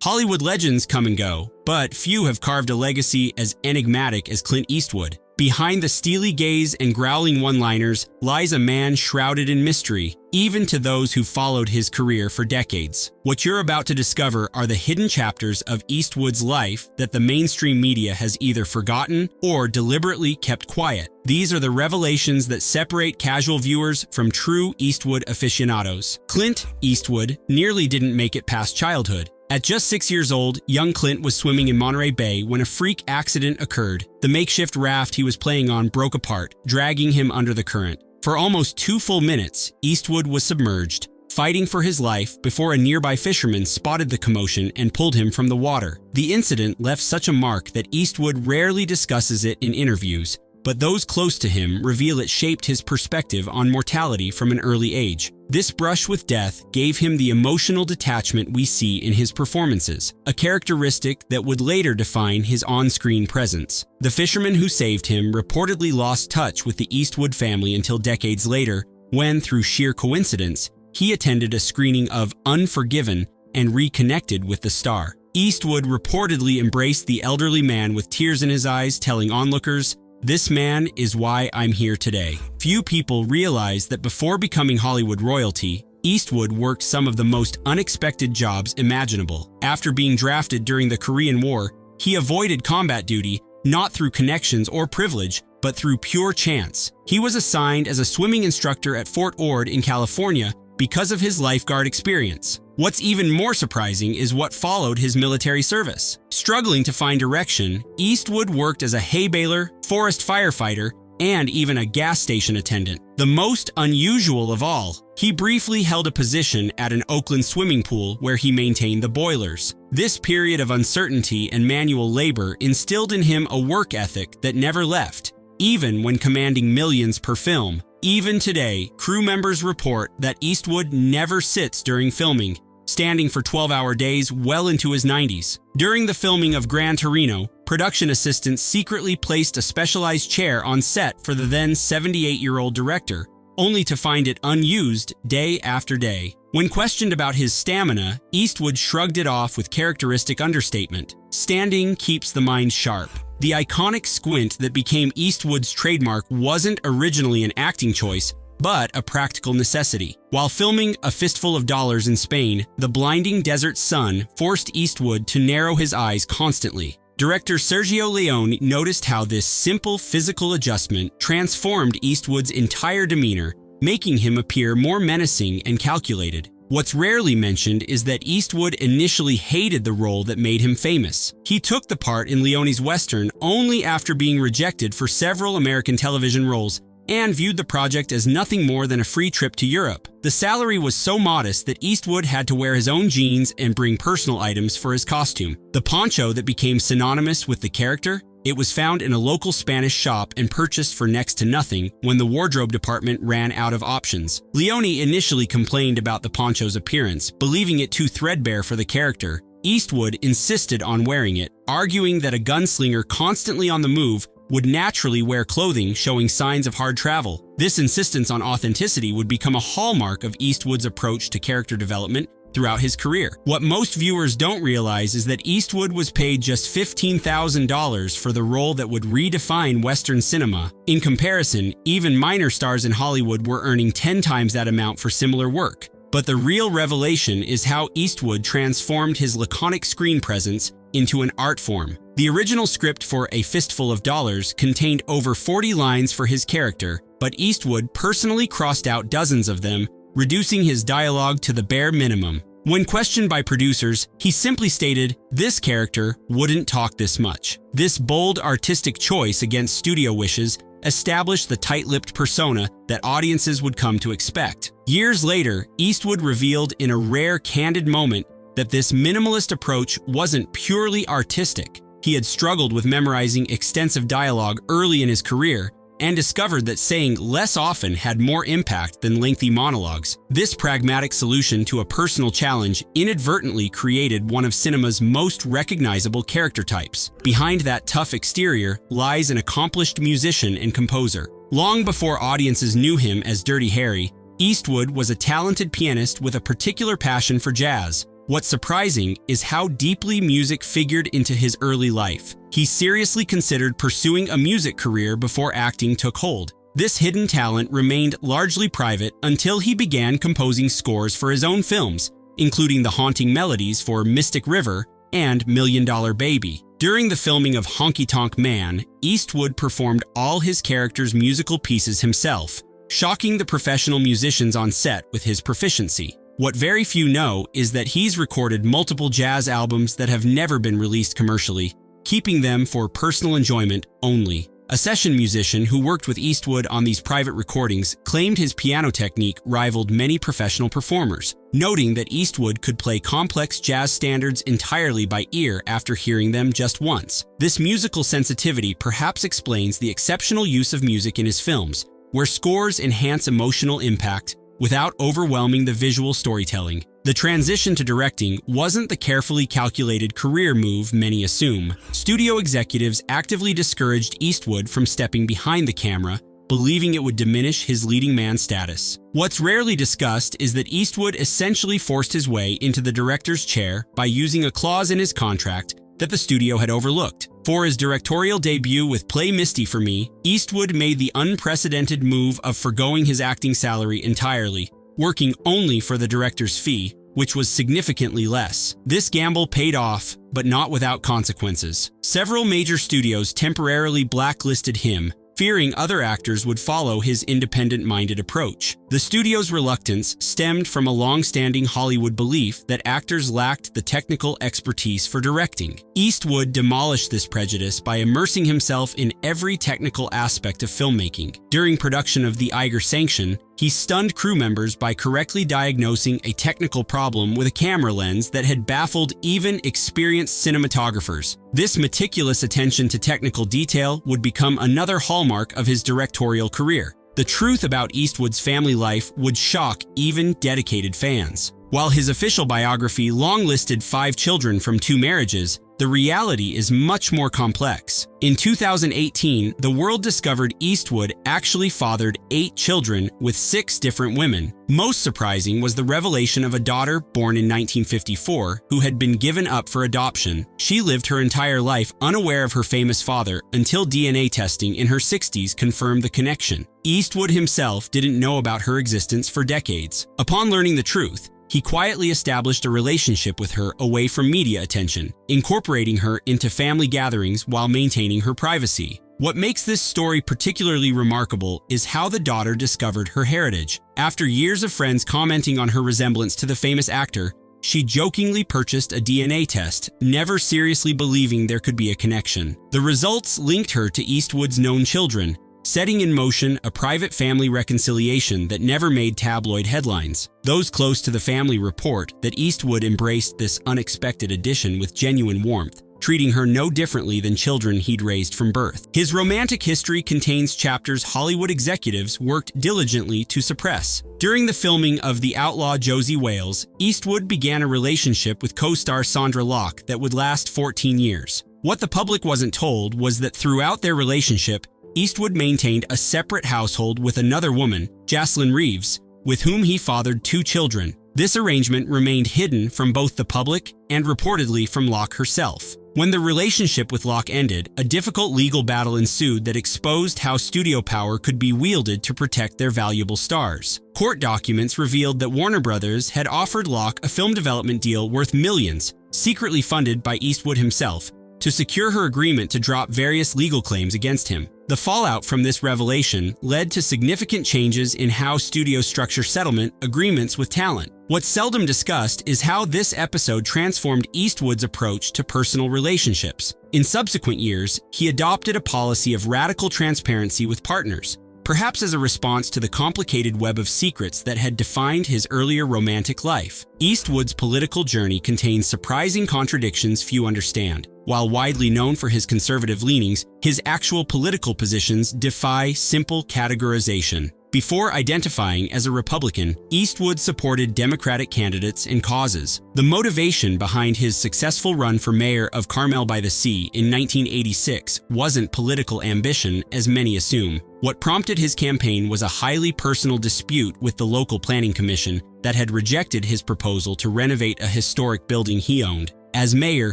Hollywood legends come and go, but few have carved a legacy as enigmatic as Clint Eastwood. Behind the steely gaze and growling one-liners lies a man shrouded in mystery, even to those who followed his career for decades. What you're about to discover are the hidden chapters of Eastwood's life that the mainstream media has either forgotten or deliberately kept quiet. These are the revelations that separate casual viewers from true Eastwood aficionados. Clint Eastwood nearly didn't make it past childhood. At just 6 years old, young Clint was swimming in Monterey Bay when a freak accident occurred. The makeshift raft he was playing on broke apart, dragging him under the current. For almost 2 full minutes, Eastwood was submerged, fighting for his life before a nearby fisherman spotted the commotion and pulled him from the water. The incident left such a mark that Eastwood rarely discusses it in interviews, but those close to him reveal it shaped his perspective on mortality from an early age. This brush with death gave him the emotional detachment we see in his performances, a characteristic that would later define his on-screen presence. The fisherman who saved him reportedly lost touch with the Eastwood family until decades later, when, through sheer coincidence, he attended a screening of Unforgiven and reconnected with the star. Eastwood reportedly embraced the elderly man with tears in his eyes, telling onlookers, "This man is why I'm here today." Few people realize that before becoming Hollywood royalty, Eastwood worked some of the most unexpected jobs imaginable. After being drafted during the Korean War, he avoided combat duty, not through connections or privilege, but through pure chance. He was assigned as a swimming instructor at Fort Ord in California because of his lifeguard experience. What's even more surprising is what followed his military service. Struggling to find direction, Eastwood worked as a hay baler, forest firefighter, and even a gas station attendant. The most unusual of all, he briefly held a position at an Oakland swimming pool where he maintained the boilers. This period of uncertainty and manual labor instilled in him a work ethic that never left, even when commanding millions per film. Even today, crew members report that Eastwood never sits during filming, standing for 12-hour days well into his 90s. During the filming of Gran, Torino, production assistants secretly placed a specialized chair on set for the then 78-year-old director, only to find it unused day after day. When questioned about his stamina, Eastwood shrugged it off with characteristic understatement. Standing keeps the mind sharp. The iconic squint that became Eastwood's trademark wasn't originally an acting choice, but a practical necessity. While filming A Fistful of Dollars in Spain, the blinding desert sun forced Eastwood to narrow his eyes constantly. Director Sergio Leone noticed how this simple physical adjustment transformed Eastwood's entire demeanor, making him appear more menacing and calculated. What's rarely mentioned is that Eastwood initially hated the role that made him famous. He took the part in Leone's Western only after being rejected for several American television roles, and viewed the project as nothing more than a free trip to Europe. The salary was so modest that Eastwood had to wear his own jeans and bring personal items for his costume. The poncho that became synonymous with the character, it was found in a local Spanish shop and purchased for next to nothing when the wardrobe department ran out of options. Leone initially complained about the poncho's appearance, believing it too threadbare for the character. Eastwood insisted on wearing it, arguing that a gunslinger constantly on the move would naturally wear clothing showing signs of hard travel. This insistence on authenticity would become a hallmark of Eastwood's approach to character development throughout his career. What most viewers don't realize is that Eastwood was paid just $15,000 for the role that would redefine Western cinema. In comparison, even minor stars in Hollywood were earning 10 times that amount for similar work. But the real revelation is how Eastwood transformed his laconic screen presence into an art form. The original script for A Fistful of Dollars contained over 40 lines for his character, but Eastwood personally crossed out dozens of them, reducing his dialogue to the bare minimum. When questioned by producers, he simply stated, "This character wouldn't talk this much." This bold artistic choice against studio wishes established the tight-lipped persona that audiences would come to expect. Years later, Eastwood revealed in a rare candid moment that this minimalist approach wasn't purely artistic. He had struggled with memorizing extensive dialogue early in his career and discovered that saying less often had more impact than lengthy monologues. This pragmatic solution to a personal challenge inadvertently created one of cinema's most recognizable character types. Behind that tough exterior lies an accomplished musician and composer. Long before audiences knew him as Dirty Harry, Eastwood was a talented pianist with a particular passion for jazz. What's surprising is how deeply music figured into his early life. He seriously considered pursuing a music career before acting took hold. This hidden talent remained largely private until he began composing scores for his own films, including the haunting melodies for Mystic River and $1 Million Baby. During the filming of Honky Tonk Man, Eastwood performed all his characters' musical pieces himself, shocking the professional musicians on set with his proficiency. What very few know is that he's recorded multiple jazz albums that have never been released commercially, keeping them for personal enjoyment only. A session musician who worked with Eastwood on these private recordings claimed his piano technique rivaled many professional performers, noting that Eastwood could play complex jazz standards entirely by ear after hearing them just once. This musical sensitivity perhaps explains the exceptional use of music in his films, where scores enhance emotional impact without overwhelming the visual storytelling. The transition to directing wasn't the carefully calculated career move many assume. Studio executives actively discouraged Eastwood from stepping behind the camera, believing it would diminish his leading man status. What's rarely discussed is that Eastwood essentially forced his way into the director's chair by using a clause in his contract that the studio had overlooked. For his directorial debut with Play Misty for Me, Eastwood made the unprecedented move of forgoing his acting salary entirely, working only for the director's fee, which was significantly less. This gamble paid off, but not without consequences. Several major studios temporarily blacklisted him, fearing other actors would follow his independent-minded approach. The studio's reluctance stemmed from a long-standing Hollywood belief that actors lacked the technical expertise for directing. Eastwood demolished this prejudice by immersing himself in every technical aspect of filmmaking. During production of The Eiger Sanction, he stunned crew members by correctly diagnosing a technical problem with a camera lens that had baffled even experienced cinematographers. This meticulous attention to technical detail would become another hallmark of his directorial career. The truth about Eastwood's family life would shock even dedicated fans. While his official biography long listed 5 children from 2 marriages, the reality is much more complex. In 2018, the world discovered Eastwood actually fathered 8 children with 6 different women. Most surprising was the revelation of a daughter born in 1954 who had been given up for adoption. She lived her entire life unaware of her famous father until DNA testing in her 60s confirmed the connection. Eastwood himself didn't know about her existence for decades. Upon learning the truth, he quietly established a relationship with her away from media attention, incorporating her into family gatherings while maintaining her privacy. What makes this story particularly remarkable is how the daughter discovered her heritage. After years of friends commenting on her resemblance to the famous actor, she jokingly purchased a DNA test, never seriously believing there could be a connection. The results linked her to Eastwood's known children, setting in motion a private family reconciliation that never made tabloid headlines. Those close to the family report that Eastwood embraced this unexpected addition with genuine warmth, treating her no differently than children he'd raised from birth. His romantic history contains chapters Hollywood executives worked diligently to suppress. During the filming of The Outlaw Josie Wales, Eastwood began a relationship with co-star Sandra Locke that would last 14 years. What the public wasn't told was that throughout their relationship, Eastwood maintained a separate household with another woman, Jocelyn Reeves, with whom he fathered 2 children. This arrangement remained hidden from both the public and reportedly from Locke herself. When the relationship with Locke ended, a difficult legal battle ensued that exposed how studio power could be wielded to protect their valuable stars. Court documents revealed that Warner Brothers had offered Locke a film development deal worth millions, secretly funded by Eastwood himself, to secure her agreement to drop various legal claims against him. The fallout from this revelation led to significant changes in how studios structure settlement agreements with talent. What's seldom discussed is how this episode transformed Eastwood's approach to personal relationships. In subsequent years, he adopted a policy of radical transparency with partners, perhaps as a response to the complicated web of secrets that had defined his earlier romantic life. Eastwood's political journey contains surprising contradictions few understand. While widely known for his conservative leanings, his actual political positions defy simple categorization. Before identifying as a Republican, Eastwood supported Democratic candidates and causes. The motivation behind his successful run for mayor of Carmel by the Sea in 1986 wasn't political ambition, as many assume. What prompted his campaign was a highly personal dispute with the local planning commission that had rejected his proposal to renovate a historic building he owned. As mayor,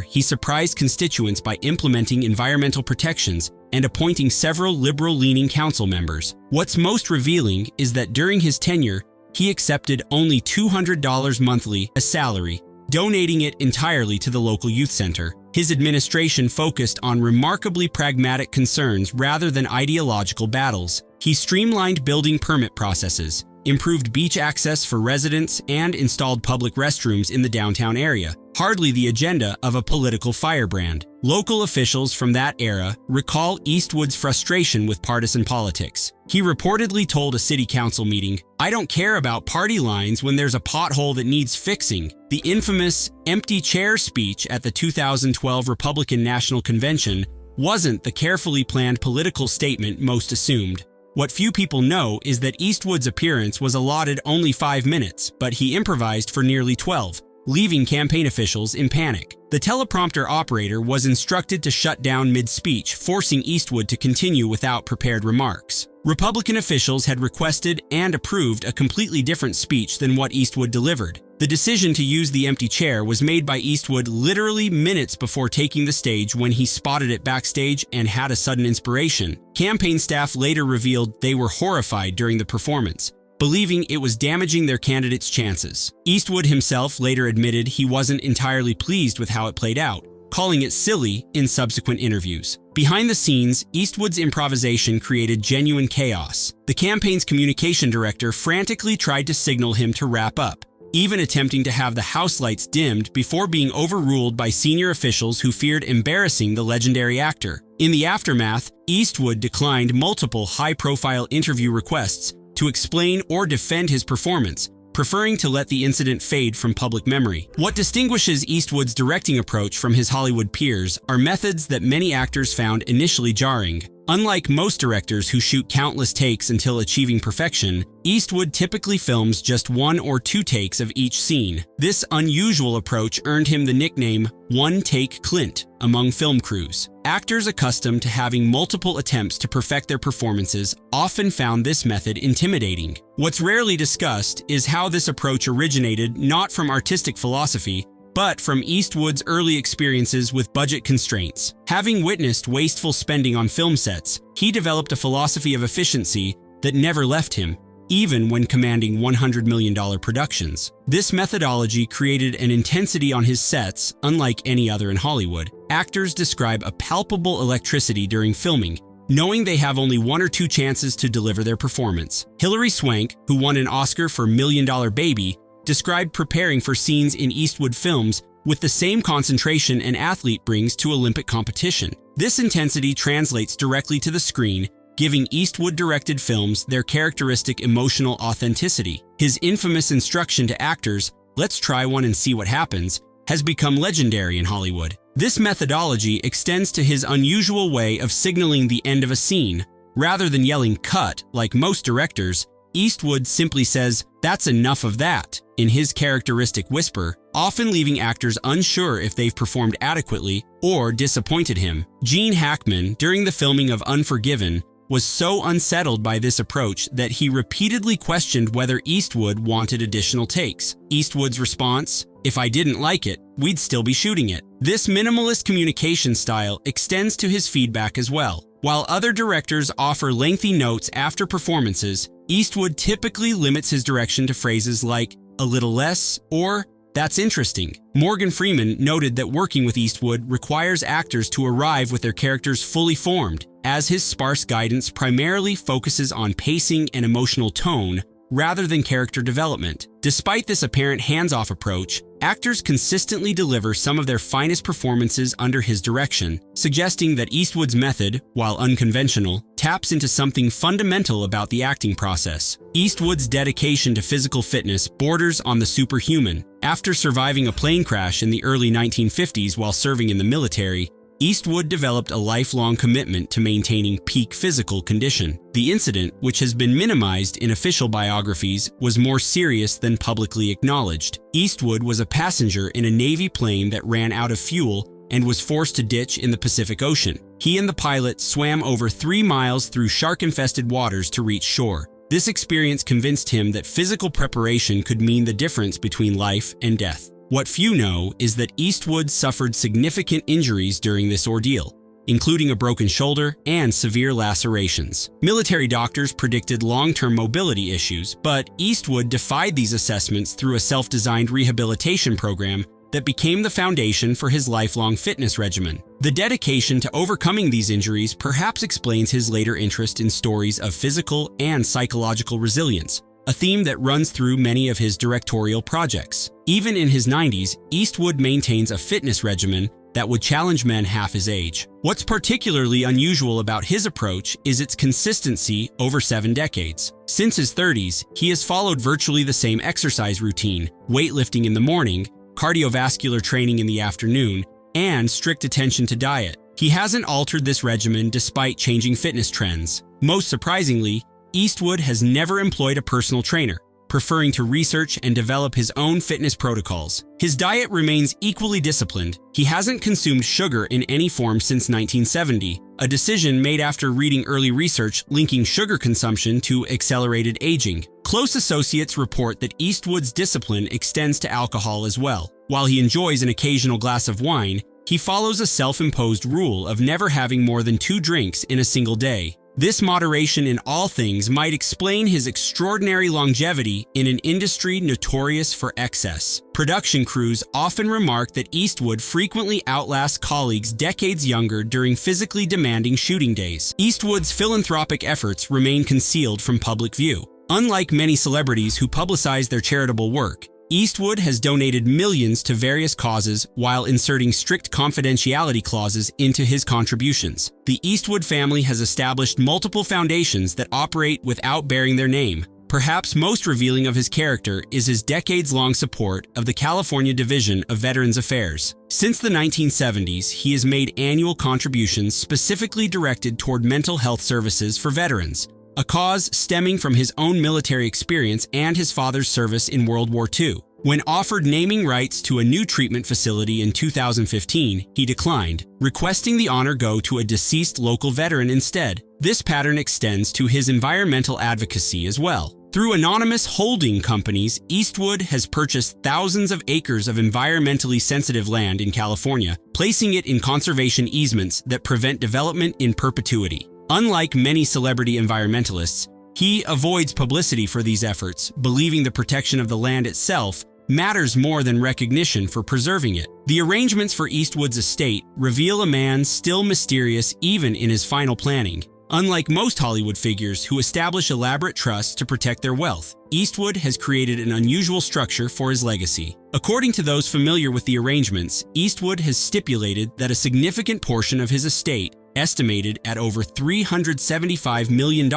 he surprised constituents by implementing environmental protections and appointing several liberal-leaning council members. What's most revealing is that during his tenure, he accepted only $200 monthly as salary, donating it entirely to the local youth center. His administration focused on remarkably pragmatic concerns rather than ideological battles. He streamlined building permit processes, improved beach access for residents, and installed public restrooms in the downtown area, hardly the agenda of a political firebrand. Local officials from that era recall Eastwood's frustration with partisan politics. He reportedly told a city council meeting, "I don't care about party lines when there's a pothole that needs fixing." The infamous empty chair speech at the 2012 Republican National Convention wasn't the carefully planned political statement most assumed. What few people know is that Eastwood's appearance was allotted only 5 minutes, but he improvised for nearly 12, leaving campaign officials in panic. The teleprompter operator was instructed to shut down mid-speech, forcing Eastwood to continue without prepared remarks. Republican officials had requested and approved a completely different speech than what Eastwood delivered. The decision to use the empty chair was made by Eastwood literally minutes before taking the stage when he spotted it backstage and had a sudden inspiration. Campaign staff later revealed they were horrified during the performance, believing it was damaging their candidate's chances. Eastwood himself later admitted he wasn't entirely pleased with how it played out, calling it silly in subsequent interviews. Behind the scenes, Eastwood's improvisation created genuine chaos. The campaign's communication director frantically tried to signal him to wrap up, even attempting to have the house lights dimmed before being overruled by senior officials who feared embarrassing the legendary actor. In the aftermath, Eastwood declined multiple high-profile interview requests to explain or defend his performance, preferring to let the incident fade from public memory. What distinguishes Eastwood's directing approach from his Hollywood peers are methods that many actors found initially jarring. Unlike most directors who shoot countless takes until achieving perfection, Eastwood typically films just 1 or 2 takes of each scene. This unusual approach earned him the nickname "One-Take Clint" among film crews. Actors accustomed to having multiple attempts to perfect their performances often found this method intimidating. What's rarely discussed is how this approach originated not from artistic philosophy, but from Eastwood's early experiences with budget constraints. Having witnessed wasteful spending on film sets, he developed a philosophy of efficiency that never left him, even when commanding $100 million productions. This methodology created an intensity on his sets unlike any other in Hollywood. Actors describe a palpable electricity during filming, knowing they have only 1 or 2 chances to deliver their performance. Hilary Swank, who won an Oscar for Million Dollar Baby, described preparing for scenes in Eastwood films with the same concentration an athlete brings to Olympic competition. This intensity translates directly to the screen, giving Eastwood-directed films their characteristic emotional authenticity. His infamous instruction to actors, "Let's try one and see what happens," has become legendary in Hollywood. This methodology extends to his unusual way of signaling the end of a scene. Rather than yelling "cut" like most directors, Eastwood simply says, "That's enough of that," in his characteristic whisper, often leaving actors unsure if they've performed adequately or disappointed him. Gene Hackman, during the filming of Unforgiven, was so unsettled by this approach that he repeatedly questioned whether Eastwood wanted additional takes. Eastwood's response, "If I didn't like it, we'd still be shooting it." This minimalist communication style extends to his feedback as well. While other directors offer lengthy notes after performances, Eastwood typically limits his direction to phrases like "a little less" or "that's interesting." Morgan Freeman noted that working with Eastwood requires actors to arrive with their characters fully formed, as his sparse guidance primarily focuses on pacing and emotional tone rather than character development. Despite this apparent hands-off approach, actors consistently deliver some of their finest performances under his direction, suggesting that Eastwood's method, while unconventional, taps into something fundamental about the acting process. Eastwood's dedication to physical fitness borders on the superhuman. After surviving a plane crash in the early 1950s while serving in the military, Eastwood developed a lifelong commitment to maintaining peak physical condition. The incident, which has been minimized in official biographies, was more serious than publicly acknowledged. Eastwood was a passenger in a Navy plane that ran out of fuel and was forced to ditch in the Pacific Ocean. He and the pilot swam over 3 miles through shark-infested waters to reach shore. This experience convinced him that physical preparation could mean the difference between life and death. What few know is that Eastwood suffered significant injuries during this ordeal, including a broken shoulder and severe lacerations. Military doctors predicted long-term mobility issues, but Eastwood defied these assessments through a self-designed rehabilitation program that became the foundation for his lifelong fitness regimen. The dedication to overcoming these injuries perhaps explains his later interest in stories of physical and psychological resilience, a theme that runs through many of his directorial projects. Even in his 90s, Eastwood maintains a fitness regimen that would challenge men half his age. What's particularly unusual about his approach is its consistency over 7 decades. Since his 30s, he has followed virtually the same exercise routine: weightlifting in the morning, cardiovascular training in the afternoon, and strict attention to diet. He hasn't altered this regimen despite changing fitness trends. Most surprisingly, Eastwood has never employed a personal trainer, preferring to research and develop his own fitness protocols. His diet remains equally disciplined. He hasn't consumed sugar in any form since 1970, a decision made after reading early research linking sugar consumption to accelerated aging. Close associates report that Eastwood's discipline extends to alcohol as well. While he enjoys an occasional glass of wine, he follows a self-imposed rule of never having more than 2 drinks in a single day. This moderation in all things might explain his extraordinary longevity in an industry notorious for excess. Production crews often remark that Eastwood frequently outlasts colleagues decades younger during physically demanding shooting days. Eastwood's philanthropic efforts remain concealed from public view. Unlike many celebrities who publicize their charitable work, Eastwood has donated millions to various causes while inserting strict confidentiality clauses into his contributions. The Eastwood family has established multiple foundations that operate without bearing their name. Perhaps most revealing of his character is his decades-long support of the California Division of Veterans Affairs. Since the 1970s, he has made annual contributions specifically directed toward mental health services for veterans, a cause stemming from his own military experience and his father's service in World War II. When offered naming rights to a new treatment facility in 2015, he declined, requesting the honor go to a deceased local veteran instead. This pattern extends to his environmental advocacy as well. Through anonymous holding companies, Eastwood has purchased thousands of acres of environmentally sensitive land in California, placing it in conservation easements that prevent development in perpetuity. Unlike many celebrity environmentalists, he avoids publicity for these efforts, believing the protection of the land itself matters more than recognition for preserving it. The arrangements for Eastwood's estate reveal a man still mysterious even in his final planning. Unlike most Hollywood figures who establish elaborate trusts to protect their wealth, Eastwood has created an unusual structure for his legacy. According to those familiar with the arrangements, Eastwood has stipulated that a significant portion of his estate, estimated at over $375 million,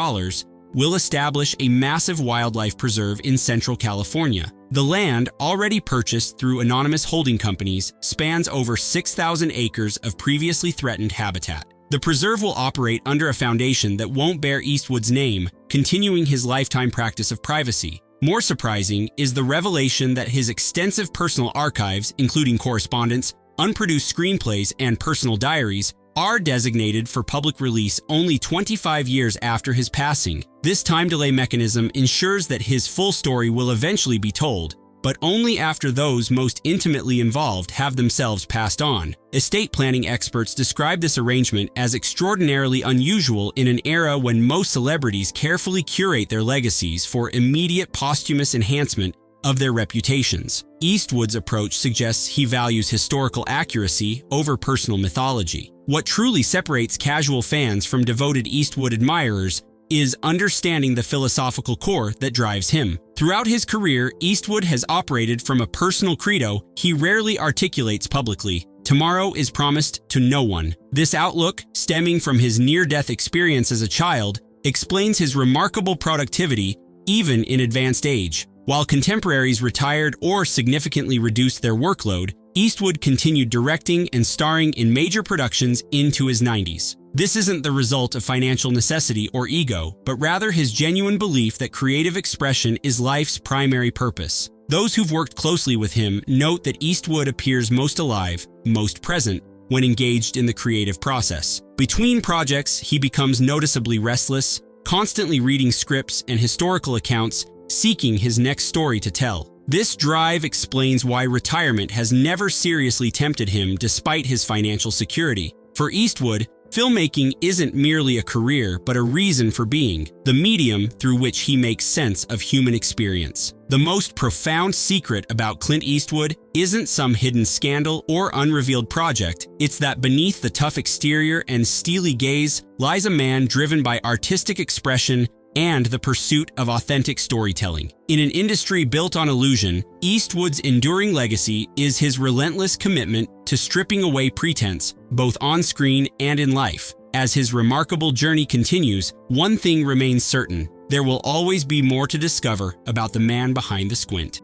will establish a massive wildlife preserve in Central California. The land, already purchased through anonymous holding companies, spans over 6,000 acres of previously threatened habitat. The preserve will operate under a foundation that won't bear Eastwood's name, continuing his lifetime practice of privacy. More surprising is the revelation that his extensive personal archives, including correspondence, unproduced screenplays, and personal diaries, are designated for public release only 25 years after his passing. This time delay mechanism ensures that his full story will eventually be told, but only after those most intimately involved have themselves passed on. Estate planning experts describe this arrangement as extraordinarily unusual in an era when most celebrities carefully curate their legacies for immediate posthumous enhancement of their reputations. Eastwood's approach suggests he values historical accuracy over personal mythology. What truly separates casual fans from devoted Eastwood admirers is understanding the philosophical core that drives him. Throughout his career, Eastwood has operated from a personal credo he rarely articulates publicly: tomorrow is promised to no one. This outlook, stemming from his near-death experience as a child, explains his remarkable productivity even in advanced age. While contemporaries retired or significantly reduced their workload, Eastwood continued directing and starring in major productions into his 90s. This isn't the result of financial necessity or ego, but rather his genuine belief that creative expression is life's primary purpose. Those who've worked closely with him note that Eastwood appears most alive, most present, when engaged in the creative process. Between projects, he becomes noticeably restless, constantly reading scripts and historical accounts, seeking his next story to tell. This drive explains why retirement has never seriously tempted him despite his financial security. For Eastwood, filmmaking isn't merely a career, but a reason for being, the medium through which he makes sense of human experience. The most profound secret about Clint Eastwood isn't some hidden scandal or unrevealed project. It's that beneath the tough exterior and steely gaze lies a man driven by artistic expression and the pursuit of authentic storytelling. In an industry built on illusion, Eastwood's enduring legacy is his relentless commitment to stripping away pretense, both on screen and in life. As his remarkable journey continues, one thing remains certain: there will always be more to discover about the man behind the squint.